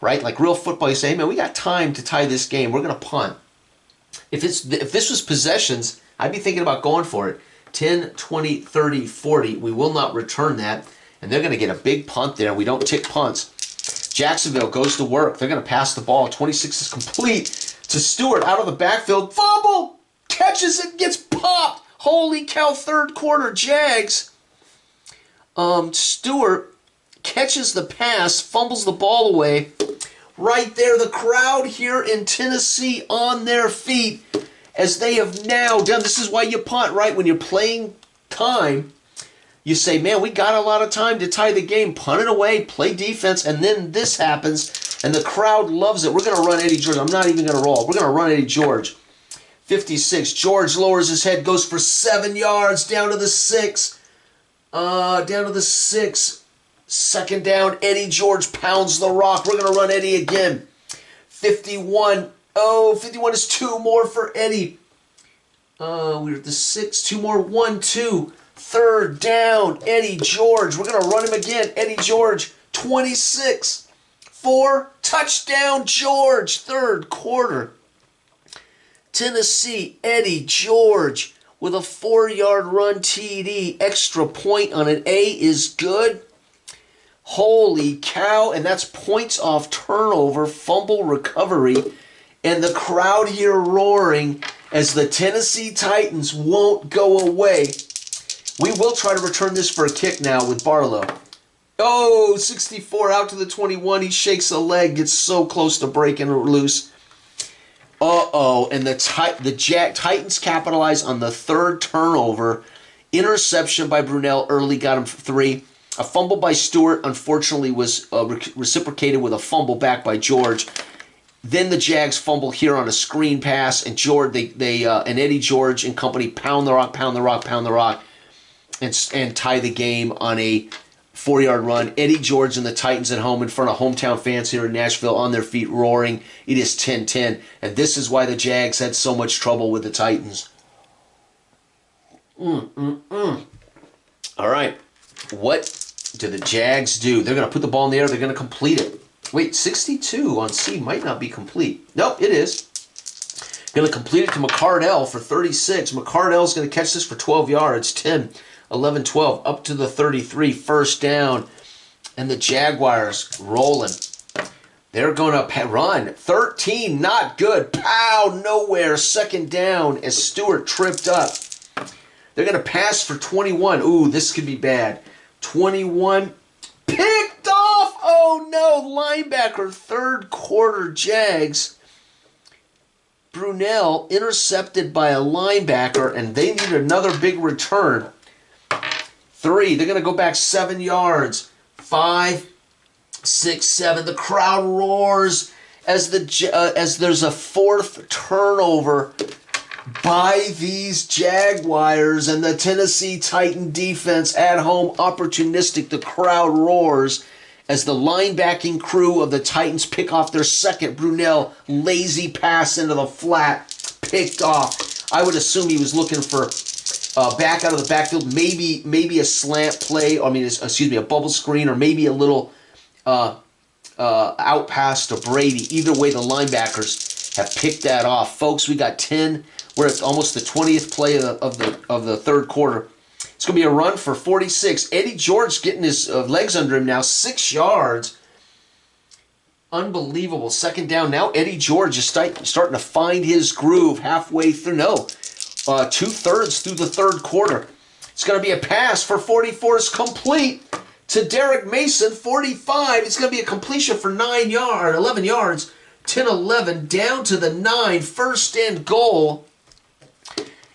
right? Like real football, you say, hey, man, we got time to tie this game. We're going to punt. If this was possessions, I'd be thinking about going for it. 10, 20, 30, 40. We will not return that. And they're going to get a big punt there. We don't tick punts. Jacksonville goes to work. They're going to pass the ball. 26 is complete to Stewart out of the backfield. Fumble! Catches it, gets popped. Holy cow, 3rd quarter, Jags. Stewart catches the pass, fumbles the ball away. Right there, the crowd here in Tennessee on their feet as they have now done. This is why you punt, right? When you're playing time, you say, man, we got a lot of time to tie the game. Punt it away, play defense, and then this happens, and the crowd loves it. We're going to run Eddie George. I'm not even going to roll. We're going to run Eddie George. 56. George lowers his head, goes for 7 yards, down to the 6. Down to the 6. Second down, Eddie George pounds the rock. We're going to run Eddie again. 51. Oh, 51 is 2 more for Eddie. We're at the 6. 2 more. 1, 2. Third down, Eddie George. We're going to run him again. Eddie George, 26. 4. Touchdown, George. Third quarter. Tennessee, Eddie George with a 4-yard run TD. Extra point on an A is good. Holy cow, and that's points off turnover, fumble recovery, and the crowd here roaring as the Tennessee Titans won't go away. We will try to return this for a kick now with Barlow. Oh, 64 out to the 21. He shakes a leg, gets so close to breaking loose. Uh-oh, and the Titans capitalize on the third turnover. Interception by Brunell early, got him for 3. A fumble by Stewart, unfortunately, was reciprocated with a fumble back by George. Then the Jags fumble here on a screen pass, and and Eddie George and company pound the rock, and tie the game on a 4-yard run. Eddie George and the Titans at home in front of hometown fans here in Nashville on their feet roaring. It is 10-10, and this is why the Jags had so much trouble with the Titans. All right. What do the Jags do? They're going to put the ball in the air. They're going to complete it. Wait, 62 on C might not be complete. Nope, it is. Going to complete it to McCardell for 36. McCardell's going to catch this for 12 yards. 10, 11, 12, up to the 33. First down. And the Jaguars rolling. They're going to run. 13, not good. Pow, nowhere. Second down as Stewart tripped up. They're going to pass for 21. Ooh, this could be bad. 21. Picked off! Oh no, linebacker, third quarter Jags. Brunell intercepted by a linebacker, and they need another big return. 3, they're going to go back 7 yards. 5, 6, 7. The crowd roars as there's a fourth turnover by these Jaguars, and the Tennessee Titan defense at home opportunistic. The crowd roars as the linebacking crew of the Titans pick off their second. Brunell, lazy pass into the flat, picked off. I would assume he was looking for back out of the backfield, maybe a slant play, a bubble screen, or maybe a little out pass to Brady. Either way, the linebackers have picked that off. Folks, we got 10. We're at almost the 20th play of the third quarter. It's going to be a run for 46. Eddie George getting his legs under him now. 6 yards. Unbelievable. Second down. Now Eddie George is starting to find his groove halfway through. No, 2/3 through the third quarter. It's going to be a pass for 44. It's complete to Derek Mason. 45. It's going to be a completion for 11 yards. 10-11 down to the 9. First and goal.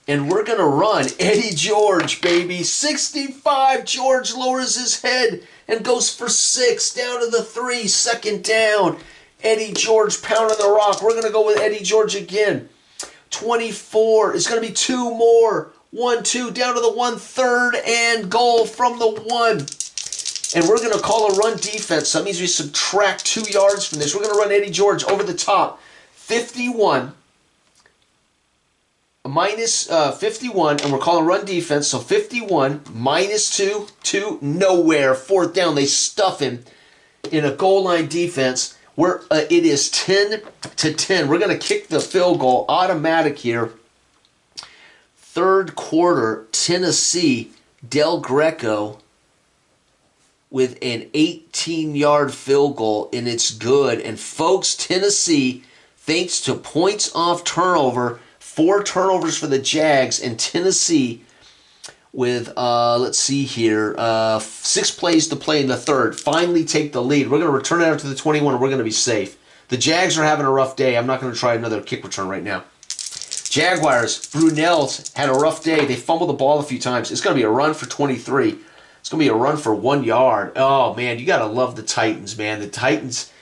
And we're going to run Eddie George, baby. 65. George lowers his head and goes for 6. Down to the 3. Second down. Eddie George pounding the rock. We're going to go with Eddie George again. 24. It's going to be 2 more. 1, 2. Down to the 1. Third and goal from the 1. And we're going to call a run defense. So that means we subtract 2 yards from this. We're going to run Eddie George over the top. 51. Minus 51, and we're calling run defense, so 51 minus 2, nowhere. Fourth down, they stuff him in a goal line defense. It is 10-10. We're going to kick the field goal, automatic here. Third quarter, Tennessee, Del Greco with an 18-yard field goal, and it's good. And folks, Tennessee, thanks to points off turnover, 4 turnovers for the Jags, and Tennessee with, let's see here, 6 plays to play in the third. Finally take the lead. We're going to return it out to the 21, and we're going to be safe. The Jags are having a rough day. I'm not going to try another kick return right now. Jaguars, Brunell's had a rough day. They fumbled the ball a few times. It's going to be a run for 23. It's going to be a run for 1 yard. Oh, man, you got to love the Titans, man. The Titans,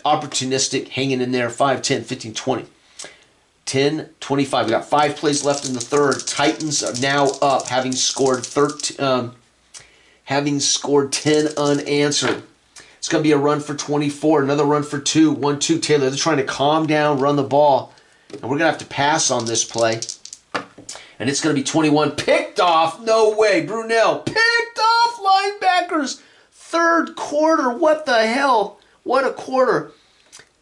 opportunistic, hanging in there, 5, 10, 15, 20. 10, 25. We got 5 plays left in the third. Titans are now up, having scored 10 unanswered. It's going to be a run for 24, another run for 2, 1, 2. Taylor, they're trying to calm down, run the ball. And we're going to have to pass on this play. And it's going to be 21. Picked off. No way. Brunell picked off linebackers. Third quarter. What the hell? What a quarter.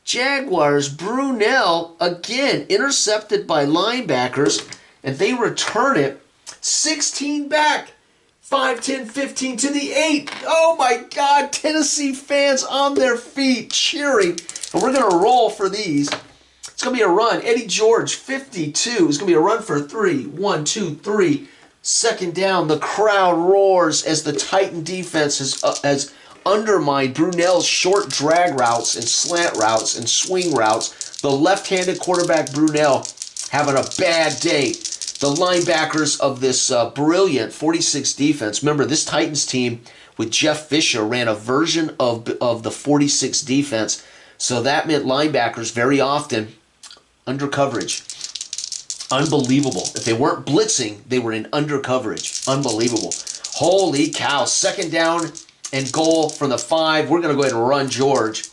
Jaguars, Brunell, again, intercepted by linebackers. And they return it. 16 back. 5, 10, 15 to the 8. Oh, my God. Tennessee fans on their feet cheering. And we're going to roll for these. It's going to be a run. Eddie George, 52. It's going to be a run for 3. 1, 2, 3. Second down. The crowd roars as the Titan defense has undermined Brunell's short drag routes and slant routes and swing routes. The left-handed quarterback, Brunell, having a bad day. The linebackers of this brilliant 46 defense. Remember, this Titans team with Jeff Fisher ran a version of the 46 defense. So that meant linebackers very often under coverage. Unbelievable. If they weren't blitzing, they were in under coverage. Unbelievable. Holy cow. Second down and goal from the 5. We're going to go ahead and run George.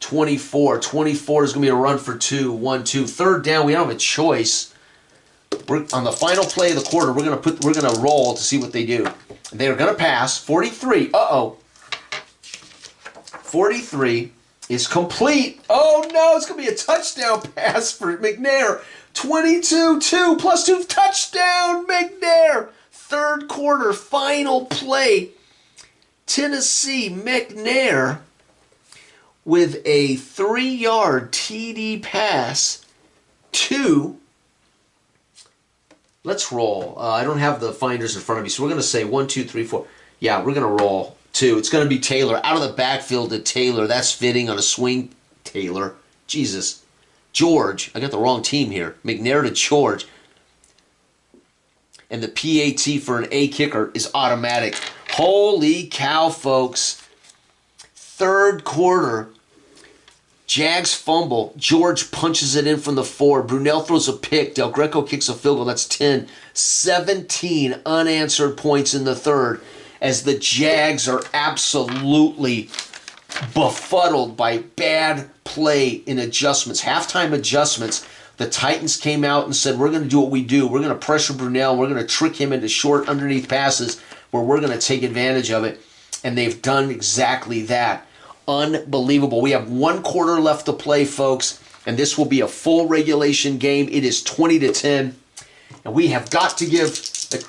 24. 24 is going to be a run for 2. 1, 2. Third down. We don't have a choice. We're on the final play of the quarter. We're going to roll to see what they do. They're going to pass. 43. Uh-oh. 43 is complete. Oh, no, it's going to be a touchdown pass for McNair. 22, 2 plus 2, touchdown, McNair. Third quarter, final play. Tennessee, McNair with a 3-yard TD pass to, let's roll. I don't have the finders in front of me, so we're going to say 1, 2, 3, 4. Yeah, we're going to roll. 2. It's going to be Taylor. Out of the backfield to Taylor. That's fitting on a swing. Taylor. Jesus. George. I got the wrong team here. McNair to George. And the PAT for an A kicker is automatic. Holy cow, folks. Third quarter. Jags fumble. George punches it in from the 4. Brunell throws a pick. Del Greco kicks a field goal. That's 10. 17 unanswered points in the third, as the Jags are absolutely befuddled by bad play in adjustments. Halftime adjustments. The Titans came out and said, we're going to do what we do. We're going to pressure Brunell. We're going to trick him into short underneath passes where we're going to take advantage of it. And they've done exactly that. Unbelievable. We have 1 quarter left to play, folks, and this will be a full regulation game. It is 20-10, and we have got to give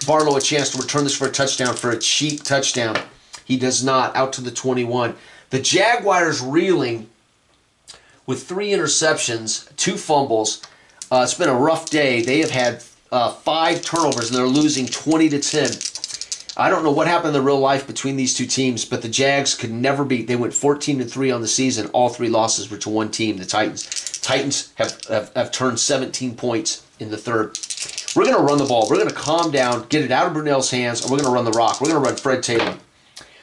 Barlow a chance to return this for a touchdown, for a cheap touchdown. He does not. Out to the 21. The Jaguars reeling with 3 interceptions, 2 fumbles. It's been a rough day. They have had 5 turnovers, and they're losing 20-10. I don't know what happened in the real life between these two teams, but the Jags could never beat. They went 14-3 on the season. All 3 losses were to one team, the Titans. Titans have turned 17 points in the third. We're going to run the ball. We're going to calm down, get it out of Brunell's hands, and we're going to run the rock. We're going to run Fred Taylor.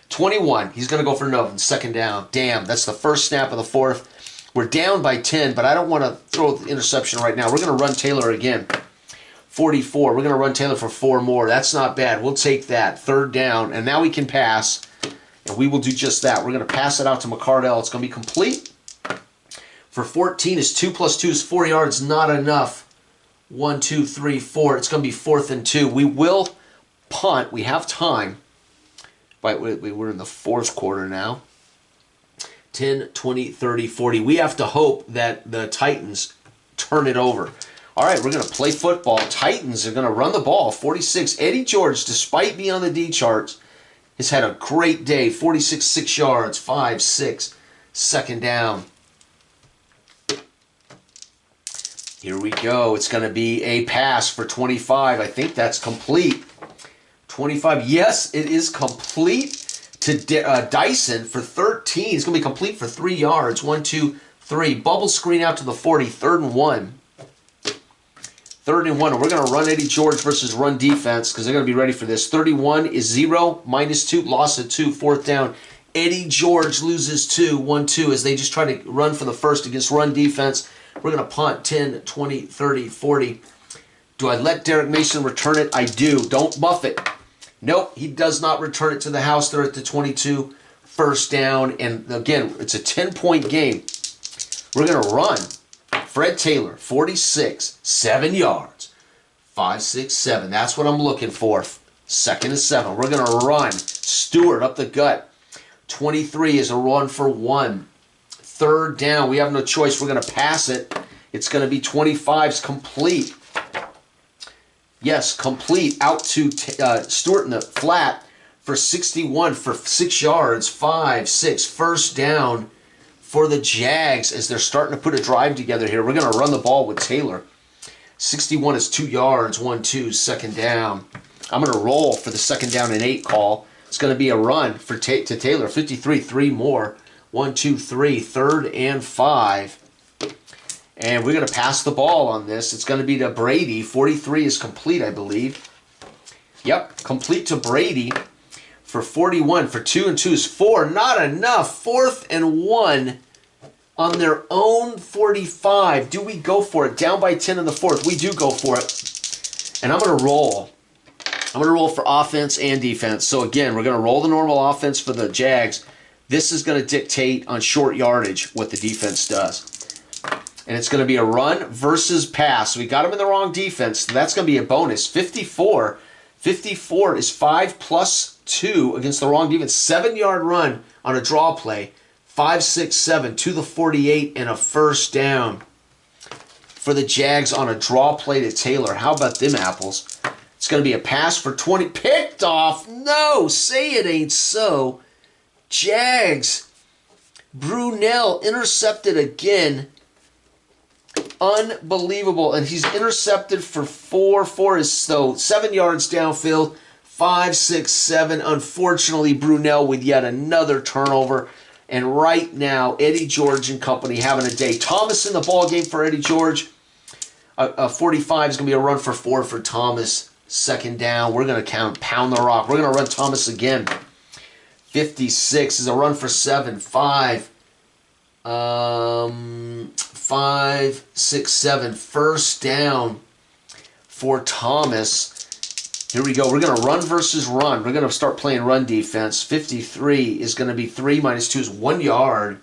21. He's going to go for Novin. Second down. Damn, that's the first snap of the fourth. We're down by 10, but I don't want to throw the interception right now. We're going to run Taylor again. 44. We're going to run Taylor for 4 more. That's not bad. We'll take that. Third down, and now we can pass, and we will do just that. We're going to pass it out to McCardell. It's going to be complete. For 14 is 2 plus 2 is 4 yards. Not enough. 1, 2, 3, 4. It's going to be 4th and 2. We will punt. We have time. Right, we're in the 4th quarter now. 10, 20, 30, 40. We have to hope that the Titans turn it over. All right, we're going to play football. Titans are going to run the ball. 46. Eddie George, despite being on the D charts, has had a great day. 46, 6 yards, 5, 6. Second down. Here we go. It's going to be a pass for 25. I think that's complete. 25. Yes, it is complete to Dyson for 13. It's going to be complete for 3 yards. 1, 2, 3. Bubble screen out to the 40. 3rd and 1. 3rd and 1. And we're going to run Eddie George versus run defense because they're going to be ready for this. 31 is 0, -2, loss of 2, 4th down. Eddie George loses 2, 1, 2 as they just try to run for the first against run defense. We're going to punt 10, 20, 30, 40. Do I let Derek Mason return it? I do. Don't muff it. Nope, he does not return it to the house. They're at the 22, 1st down. And again, it's a 10-point game. We're going to run. Fred Taylor, 46, 7 yards. 5, 6, 7. That's what I'm looking for. 2nd and 7. We're going to run. Stewart up the gut. 23 is a run for 1. 3rd down. We have no choice. We're going to pass it. It's going to be 25's complete. Yes, complete out to Stewart in the flat for 61 for 6 yards. 5, 6. 1st down for the Jags as they're starting to put a drive together here. We're going to run the ball with Taylor. 61 is 2 yards. 1, 2. 2nd down. I'm going to roll for the 2nd down and 8 call. It's going to be a run for to Taylor. 53, 3 more. 1, 2, 3. 3rd and 5. And we're going to pass the ball on this. It's going to be to Brady. 43 is complete, I believe. Yep, complete to Brady for 41. For 2 and 2 is 4. Not enough. 4th and 1 on their own 45. Do we go for it? Down by 10 in the 4th. We do go for it. And I'm going to roll. I'm going to roll for offense and defense. So again, we're going to roll the normal offense for the Jags. This is going to dictate on short yardage what the defense does. And it's going to be a run versus pass. We got them in the wrong defense. So that's going to be a bonus. 54. 54 is 5 plus 2 against the wrong defense. 7-yard run on a draw play. 5, 6, 7 to the 48 and a 1st down for the Jags on a draw play to Taylor. How about them apples? It's going to be a pass for 20. Picked off. No, say it ain't so. Jags. Brunell intercepted again. Unbelievable. And he's intercepted for 4. 4 is so 7 yards downfield. 5, 6, 7. Unfortunately, Brunell with yet another turnover. And right now, Eddie George and company having a day. Thomas in the ball game for Eddie George. 45 is going to be a run for 4 for Thomas. 2nd down. We're going to pound the rock. We're going to run Thomas again. 56 is a run for 7. 5. 5, 6, 7. 1st down for Thomas. Here we go. We're going to run versus run. We're going to start playing run defense. 53 is going to be 3 minus 2 is 1 yard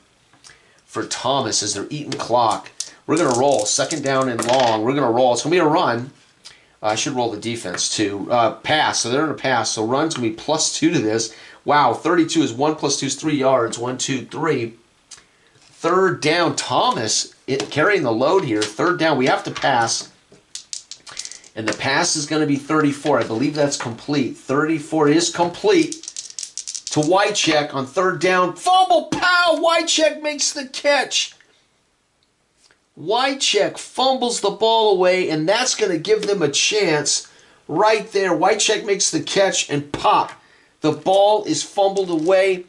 for Thomas as they're eating clock. We're going to roll. 2nd down and long. We're going to roll. It's going to be a run. I should roll the defense too. Pass. So they're in a pass. So run's going to be plus 2 to this. Wow. 32 is 1 plus 2 is 3 yards. 1, 2, 3. 3rd down. Thomas carrying the load here. 3rd down. We have to pass. And the pass is going to be 34. I believe that's complete. 34 is complete to Wycheck on 3rd down. Fumble. Pow! Wycheck makes the catch. Wycheck fumbles the ball away, and that's going to give them a chance right there. Wycheck makes the catch, and pop. The ball is fumbled away.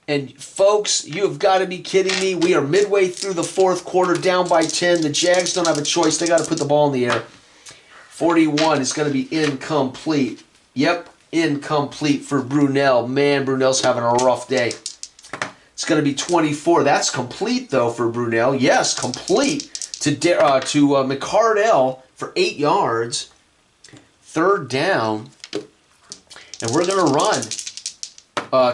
And folks, you have got to be kidding me. We are midway through the 4th quarter, down by 10. The Jags don't have a choice. They got to put the ball in the air. 41 is going to be incomplete. Yep, incomplete for Brunell. Man, Brunell's having a rough day. It's going to be 24. That's complete, though, for Brunell. Yes, complete to McCardell for 8 yards. 3rd down. And we're going to run.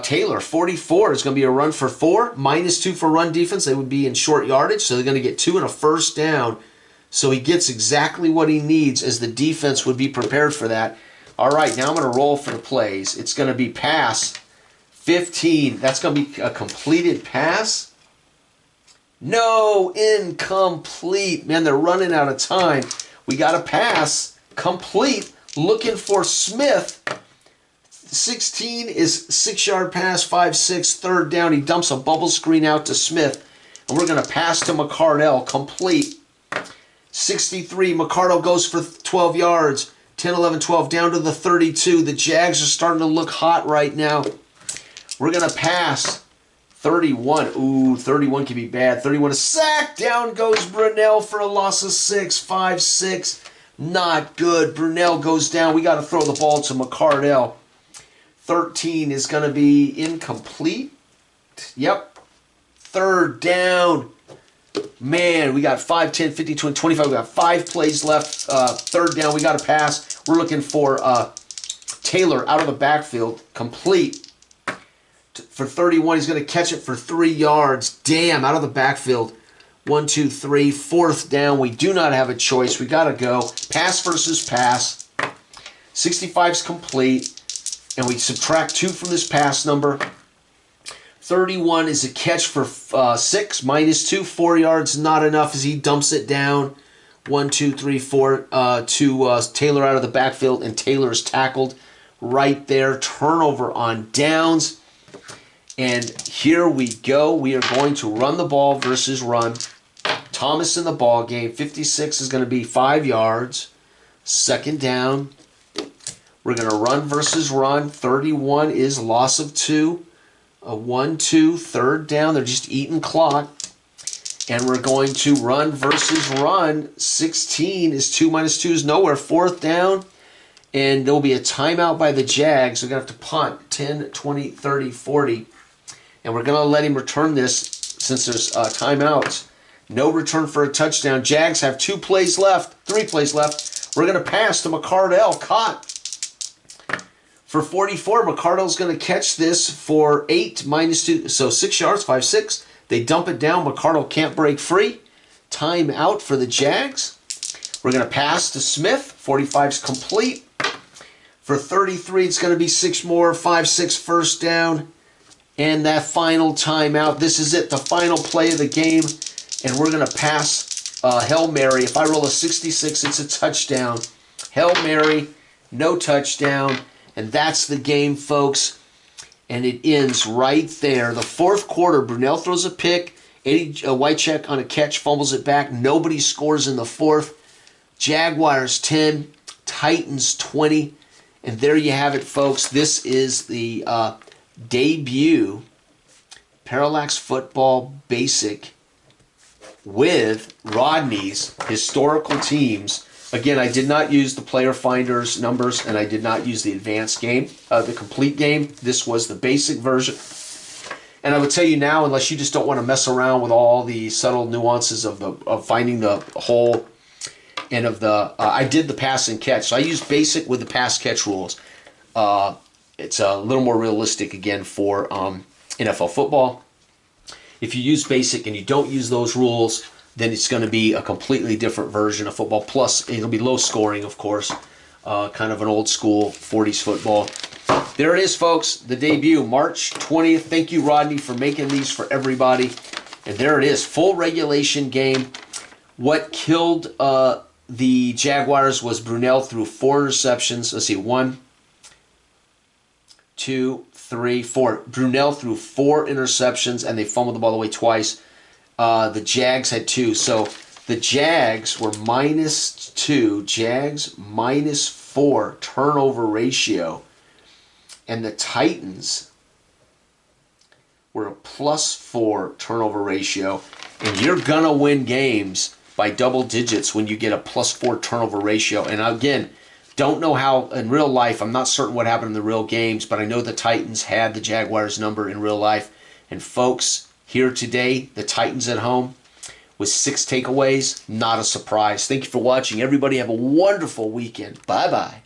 Taylor, 44 is going to be a run for 4. Minus 2 for run defense. They would be in short yardage, so they're going to get 2 and a 1st down. So he gets exactly what he needs as the defense would be prepared for that. All right, now I'm going to roll for the plays. It's going to be pass 15. That's going to be a completed pass. No, incomplete. Man, they're running out of time. We got a pass. Complete. Looking for Smith. 16 is 6-yard pass. 5, 6. 3rd down. He dumps a bubble screen out to Smith. And we're going to pass to McCardell. Complete. 63. McCardell goes for 12 yards. 10, 11, 12, down to the 32. The Jags are starting to look hot right now. We're going to pass 31. Ooh, 31 can be bad. 31 is sacked. Down goes Brunell for a loss of 6. 5, 6. Not good. Brunell goes down. We got to throw the ball to McCardell. 13 is going to be incomplete. Yep. Third down. Man, we got 5, 10, 15, 20, 25. We got 5 plays left. Third down. We got to pass. We're looking for Taylor out of the backfield. Complete. For 31, he's going to catch it for 3 yards. Damn, out of the backfield. 1, 2, 3. Fourth down. We do not have a choice. We got to go. Pass versus pass. 65's complete. And we subtract 2 from this pass number. 31 is a catch for 6. Minus 2. 4 yards. Not enough as he dumps it down. 1, 2, 3, 4 to Taylor out of the backfield. And Taylor is tackled right there. Turnover on downs. And here we go. We are going to run the ball versus run. Thomas in the ball game. 56 is going to be 5 yards. Second down. We're going to run versus run. 31 is loss of 2. 1, 2, third down. They're just eating clock. And we're going to run versus run. 16 is 2 minus 2 is nowhere. Fourth down. And there will be a timeout by the Jags. We're going to have to punt 10, 20, 30, 40. And we're going to let him return this since there's timeouts. No return for a touchdown. Jags have 2 plays left, 3 plays left. We're going to pass to McCardell. Caught for 44. McCardell's going to catch this for 8 minus 2. So 6 yards, 5, 6. They dump it down. McCardell can't break free. Timeout for the Jags. We're going to pass to Smith. 45's complete. For 33, it's going to be 6 more. 5, 6, first down. And that final timeout. This is it, the final play of the game. And we're going to pass Hail Mary. If I roll a 66, it's a touchdown. Hail Mary, no touchdown. And that's the game, folks. And it ends right there. The fourth quarter, Brunell throws a pick. Eddie Whitecheck on a catch, fumbles it back. Nobody scores in the fourth. Jaguars 10, Titans 20. And there you have it, folks. This is the debut Parallax Football Basic with Rodney's historical teams. Again, I did not use the player finders numbers, and I did not use the advanced game, the complete game. This was the basic version. And I would tell you now, unless you just don't want to mess around with all the subtle nuances of finding the hole and of the, I did the pass and catch. So I used basic with the pass catch rules. It's a little more realistic, again, for NFL football. If you use basic and you don't use those rules, then it's going to be a completely different version of football. Plus, it'll be low scoring, of course. Kind of an old school 40s football. There it is, folks. The debut, March 20th. Thank you, Rodney, for making these for everybody. And there it is, full regulation game. What killed the Jaguars was Brunell threw 4 interceptions. Let's see, 1, 2, 3, 4. Brunell threw 4 interceptions, and they fumbled the ball away twice. The Jags had 2. So the Jags were -2. Jags -4 turnover ratio. And the Titans were a +4 turnover ratio. And you're going to win games by double digits when you get a +4 turnover ratio. And again, don't know how in real life. I'm not certain what happened in the real games, but I know the Titans had the Jaguars number in real life. And folks, here today, the Titans at home with 6 takeaways. Not a surprise. Thank you for watching. Everybody have a wonderful weekend. Bye-bye.